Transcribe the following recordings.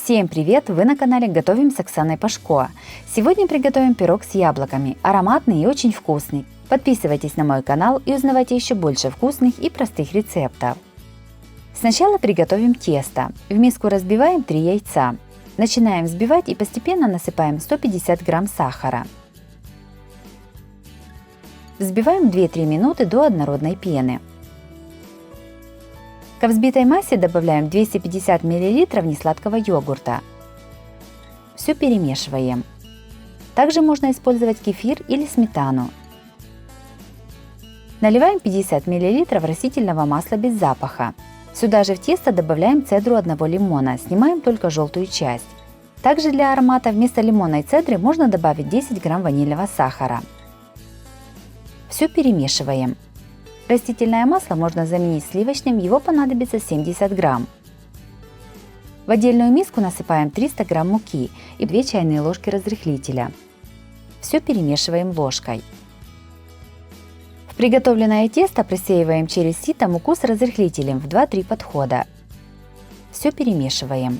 Всем привет! Вы на канале Готовим с Оксаной Пашко. Сегодня приготовим пирог с яблоками. Ароматный и очень вкусный. Подписывайтесь на мой канал и узнавайте еще больше вкусных и простых рецептов. Сначала приготовим тесто. В миску разбиваем 3 яйца. Начинаем взбивать и постепенно насыпаем 150 грамм сахара. Взбиваем 2-3 минуты до однородной пены. Ко взбитой массе добавляем 250 мл несладкого йогурта. Все перемешиваем. Также можно использовать кефир или сметану. Наливаем 50 мл растительного масла без запаха. Сюда же в тесто добавляем цедру одного лимона, снимаем только желтую часть. Также для аромата вместо лимонной цедры можно добавить 10 грамм ванильного сахара. Все перемешиваем. Растительное масло можно заменить сливочным, его понадобится 70 грамм. В отдельную миску насыпаем 300 грамм муки и 2 чайные ложки разрыхлителя. Все перемешиваем ложкой. В приготовленное тесто просеиваем через сито муку с разрыхлителем в 2-3 подхода. Все перемешиваем.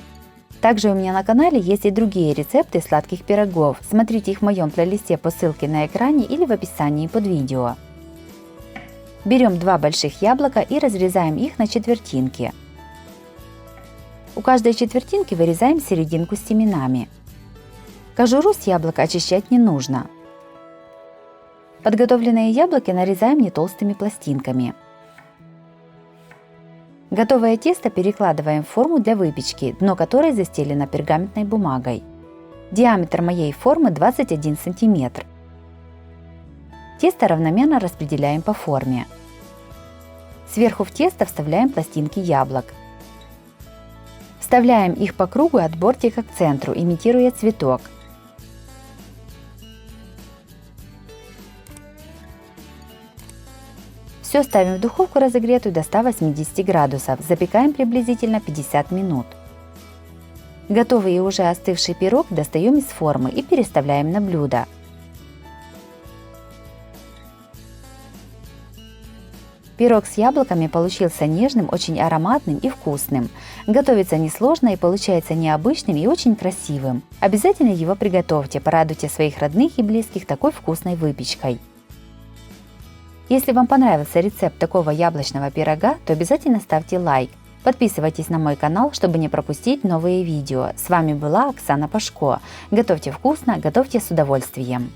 Также у меня на канале есть и другие рецепты сладких пирогов. Смотрите их в моем плейлисте по ссылке на экране или в описании под видео. Берем 2 больших яблока и разрезаем их на четвертинки. У каждой четвертинки вырезаем серединку с семенами. Кожуру с яблока очищать не нужно. Подготовленные яблоки нарезаем не толстыми пластинками. Готовое тесто перекладываем в форму для выпечки, дно которой застелено пергаментной бумагой. Диаметр моей формы 21 см. Тесто равномерно распределяем по форме. Сверху в тесто вставляем пластинки яблок. Вставляем их по кругу от бортика к центру, имитируя цветок. Все ставим в духовку разогретую до 180 градусов, запекаем приблизительно 50 минут. Готовый и уже остывший пирог достаем из формы и переставляем на блюдо. Пирог с яблоками получился нежным, очень ароматным и вкусным. Готовится несложно и получается необычным и очень красивым. Обязательно его приготовьте, порадуйте своих родных и близких такой вкусной выпечкой. Если вам понравился рецепт такого яблочного пирога, то обязательно ставьте лайк. Подписывайтесь на мой канал, чтобы не пропустить новые видео. С вами была Оксана Пашко. Готовьте вкусно, готовьте с удовольствием.